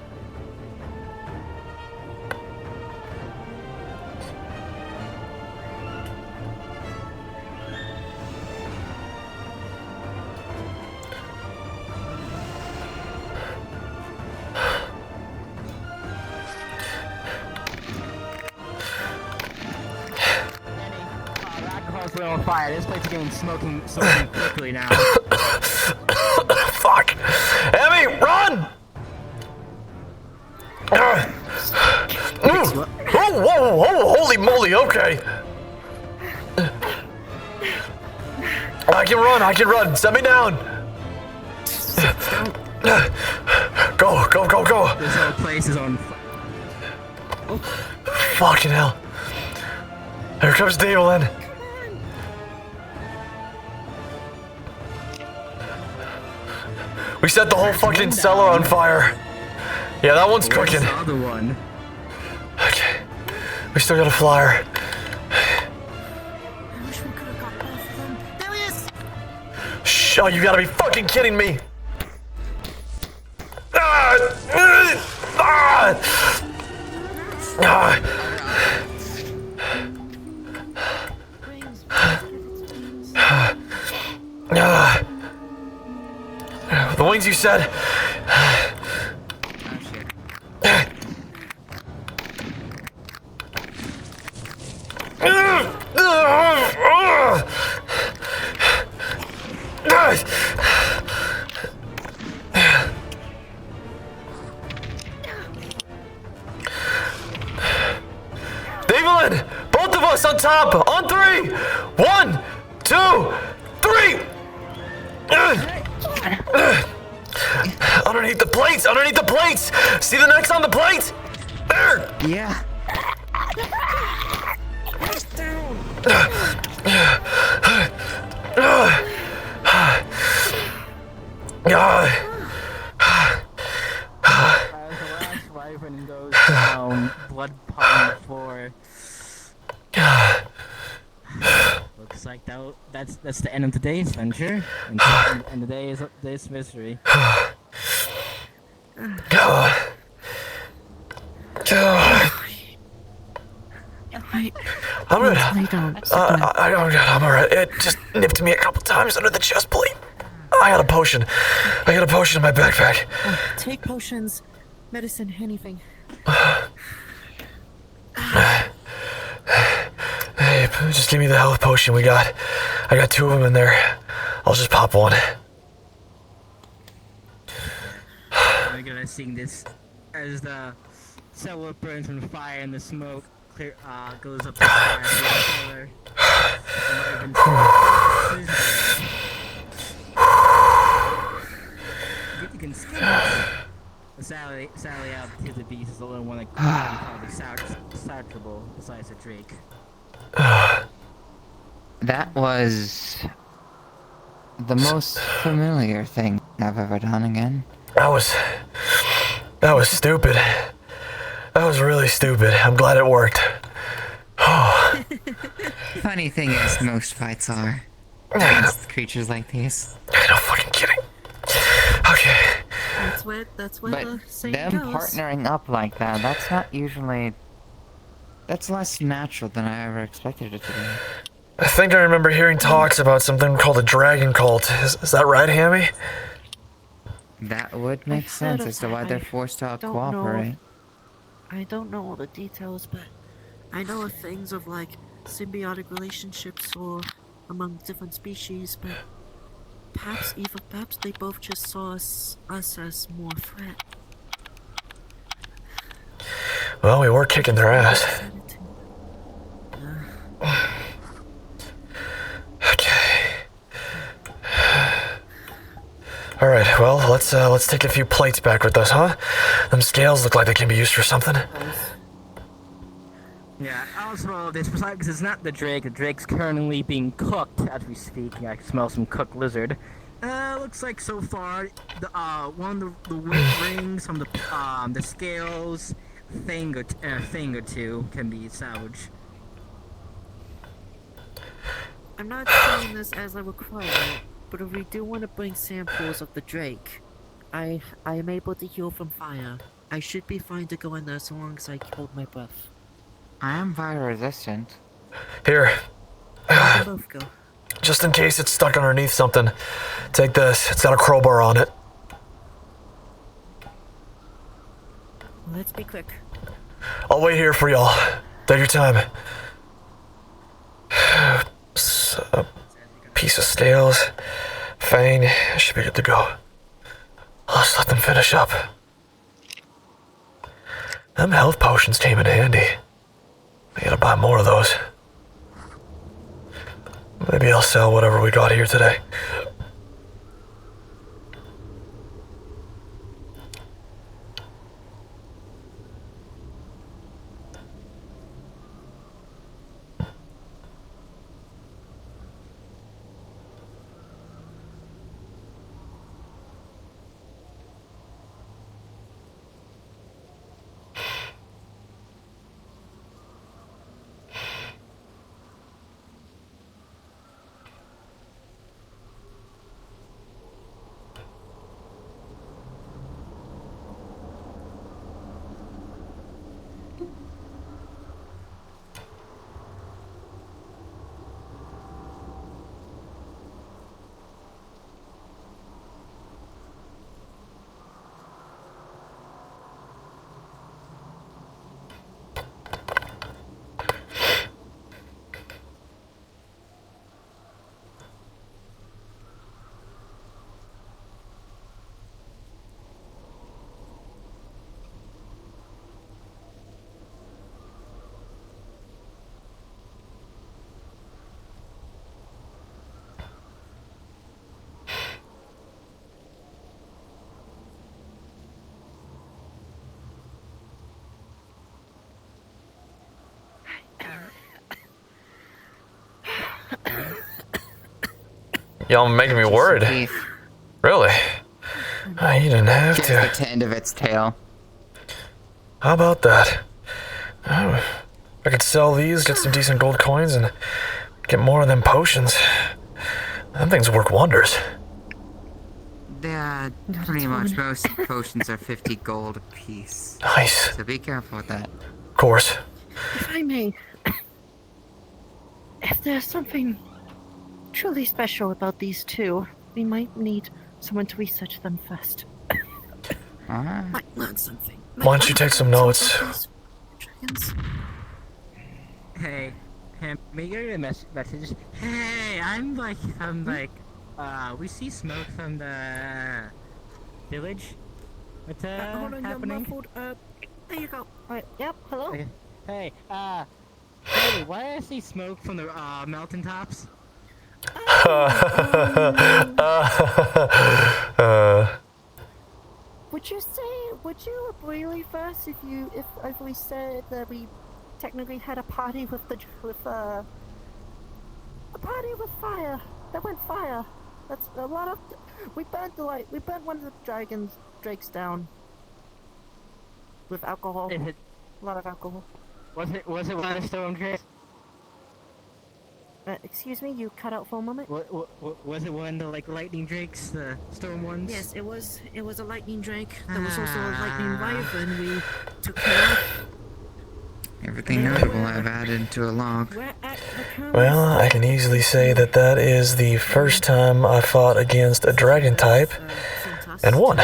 Alcohol's lit on fire. This place is getting smoking quickly now. Fuck. Emmy, run! Oh, whoa, whoa, holy moly, okay. I can run. Set me down. Go, go, go, go. This whole place is on fire. Fucking hell. Here comes Davelin. We set the whole fucking cellar on fire. Yeah, that one's Where's cooking. the other one? Okay. We still got a flyer. I wish we could have got both of them. There he is! Shh, oh, you gotta be fucking kidding me. Ah! Ah! Ah! healings, you said? Oh shit. Evelyn! Both of us on top! On 3! 1, 2, 3! Underneath the plates! Underneath the plates! See the necks on the plates? There! Yeah. As the last Wyvern goes down, blood upon the floor. Looks like that's the end of today's venture, and the day is this mystery. I'm good. Lay down. Sit down. I'm alright. It just nipped me a couple times under the chest plate. I got a potion. I got a potion in my backpack. Take potions, medicine, anything. Hey, just give me the health potion we got. I got 2 of them in there. I'll just pop one. We're gonna sing this as the cellar burns from fire and the smoke goes up the cellar. You can skip it. Sally out to the beast is the only one that probably searchable besides the Drake. That was the most familiar thing I've ever done again. That was stupid. That was really stupid. I'm glad it worked. Funny thing is, most fights are against creatures like these. No fucking kidding. Okay. That's where But the saying them goes. partnering up like that, that's not usually... That's less natural than I ever expected it to be. I think I remember hearing talks about something called a dragon cult. Is that right, Hammy? That would make I've sense heard as of to that. why they're I forced to don't cooperate. I don't know all the details, but I know of things of like symbiotic relationships or among different species, but perhaps they both just saw us as more threat. Well, we were kicking their ass. Okay. All right. Well, let's take a few plates back with us, huh? Them scales look like they can be used for something. Yeah, also, this because it's not the Drake. The Drake's currently being cooked as we speak. I can smell some cooked lizard. Looks like so far, the one of the rings from the scales, thing or two can be salvaged. I'm not saying this as a requirement, but if we do want to bring samples of the Drake, I am able to heal from fire. I should be fine to go in there so long as I hold my breath. I am fire resistant. Here, We can both go. just in case it's stuck underneath something. Take this. It's got a crowbar on it. Let's be quick. I'll wait here for y'all. Take your time. A piece of scales. Fang. Should be good to go. Let's let them finish up. Them health potions came in handy. I gotta buy more of those. Maybe I'll sell whatever we got here today. Y'all making me worried. Teeth. Really? Oh, you didn't have Here's to. the end of its tail. How about that? Oh, I could sell these, get some decent gold coins, and get more of them potions. Them things work wonders. Yeah, pretty much. Most potions are 50 gold a piece. Nice. So be careful with that. Of course. If I may, if there's something truly special about these two, we might need someone to research them first. Alright. Might learn something. Why don't you take some notes? Dragons. Hey, may get a message. Hey, we see smoke from the village. What's Hold on, you're happening? muffled. There you go. Alright, yep, hello? Okay. Hey, why do I see smoke from the mountaintops? Would you believe us if we said that we technically had a party with a party with fire? That went fire. That's a lot of, we burnt one of the drakes down. With alcohol. Is it, A lot of alcohol. was it one of the storm drakes? Excuse me, you cut out for a moment? Was it one of the lightning drakes, the storm ones? Yes, it was a lightning drake. There was also a lightning wyvern we took care of. Everything notable I've added to a log. We're at the current Well, I can easily say that is the first time I fought against a dragon type and won.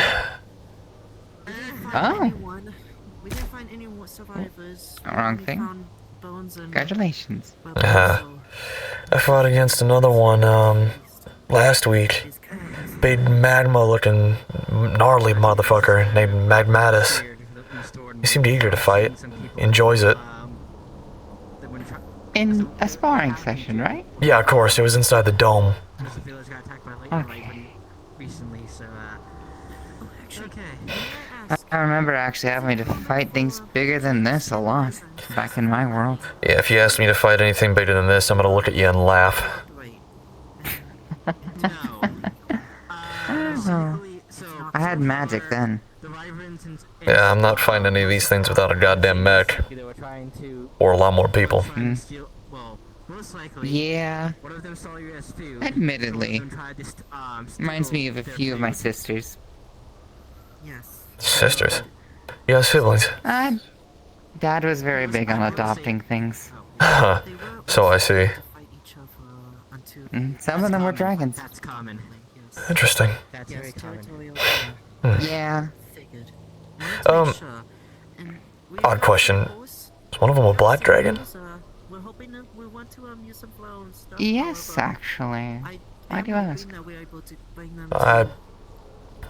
Oh. We didn't find any more survivors. Wrong We thing. found bones and Congratulations. weapons, Uh-huh. I fought against another one last week. Big magma-looking, gnarly motherfucker named Magmatus. He seemed eager to fight. Enjoys it. In a sparring session, right? Yeah, of course. It was inside the dome. The village got attacked by lightning Okay. recently, so okay. I remember actually having to fight things bigger than this a lot back in my world. Yeah, if you ask me to fight anything bigger than this, I'm gonna look at you and laugh. Wait. No. Oh. I had magic then. The wyverns and Yeah, I'm not fighting any of these things without a goddamn mech. they were trying to Or a lot more people. steal. Well, most likely. Yeah, One of them saw you as food. admittedly. One of them tried to Reminds steal me of a their few of my food. sisters. Yes. Sisters. You got siblings. Dad was very big on adopting things. Huh. They were So I also see. to fight each other until Some of them were dragons. That's common. yes. Interesting. That's Yes, very common. territorial Yeah. figured. Um, odd question. Is one of them a black dragon? We're hoping that we want to use some flower and stuff. Yes, however, actually. I Why am do you hoping ask? that we're able to bring them I- to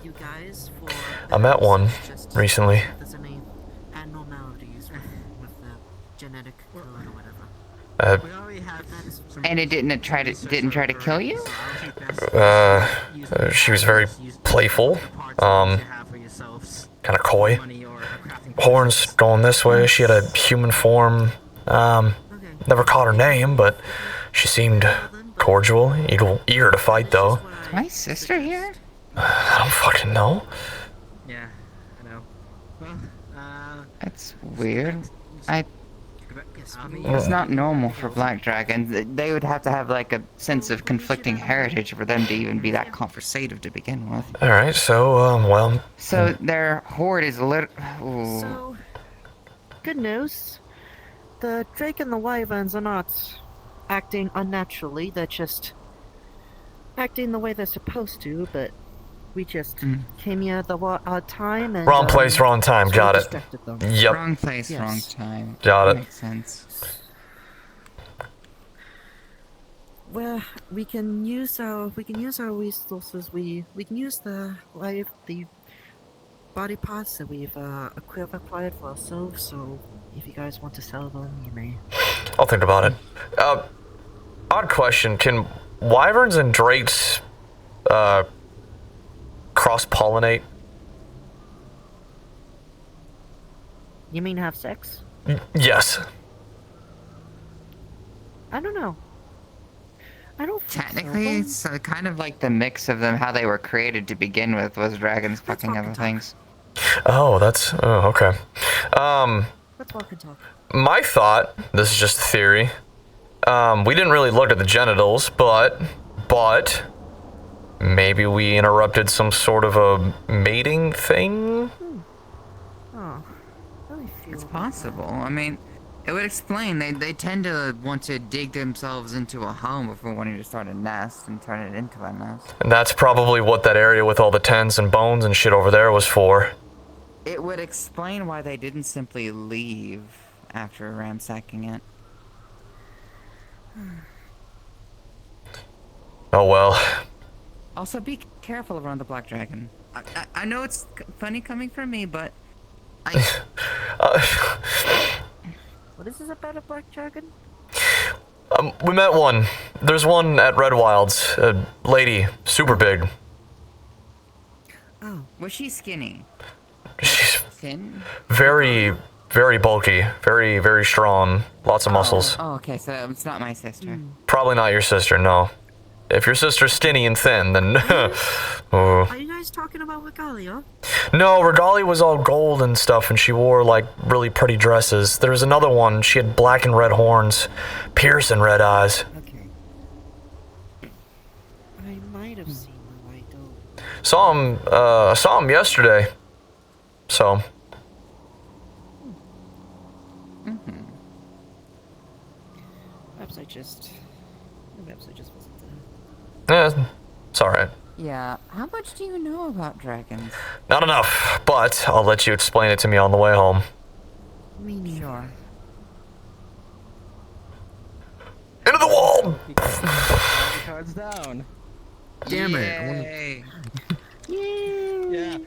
you guys for I met one just recently. if there's any abnormalities with the genetic code or whatever. Uh, We already have That is And it didn't try to kill you? She was very playful, kind of coy. Horns going this way. She had a human form. okay. Never caught her name, but she seemed cordial, eager to fight though. Is my sister here? I don't fucking know. Yeah, I know. Well, That's weird. mean, It's not normal for black dragons. They would have to have like a sense of conflicting heritage for them to even be that conversative to begin with. All right, so well, So their horde is So, good news. The drake and the wyverns are not acting unnaturally. They're just acting the way they're supposed to, but we just came here at the odd time and... wrong place, wrong time. so we Got it. distracted them. Yep, Wrong place, Yes. wrong time. Got it. Makes sense. Well, we can use our resources. We can use the body parts that we've acquired for ourselves. So if you guys want to sell them, you may. I'll think about it. Odd question: can wyverns and drakes cross-pollinate? You mean have sex? Yes. I don't know. I don't think Technically, so. it's kind of like the mix of them, how they were created to begin with, was dragons Let's fucking walk other and talk. things. Oh, that's okay. Let's walk and talk. My thought, this is just a theory. We didn't really look at the genitals, but maybe we interrupted some sort of a mating thing? Oh, really feel It's that. possible. I mean, it would explain. They tend to want to dig themselves into a home before wanting to start a nest and turn it into a nest. And that's probably what that area with all the tens and bones and shit over there was for. It would explain why they didn't simply leave after ransacking it. Oh well. Also, be careful around the black dragon. I know it's funny coming from me, but What is this about a black dragon? We met one. There's one at Red Wilds. A lady, super big. Oh, was she skinny? She's Thin? very, very bulky. Very, very strong. Lots of muscles. Oh, okay, so it's not my sister. Probably not your sister, no. If your sister's skinny and thin, then... are you guys talking about Regalia? No, Regali was all gold and stuff, and she wore, like, really pretty dresses. There was another one. She had black and red horns, piercing red eyes. Okay. I might have seen the white dog. Saw him yesterday. So, Perhaps I just wasn't there. yeah, it's alright. Yeah, how much do you know about dragons? Not enough, but I'll let you explain it to me on the way home. Me neither. Sure. Into the wall! Cards down. Damn it! I wanna- Yay. Yeah.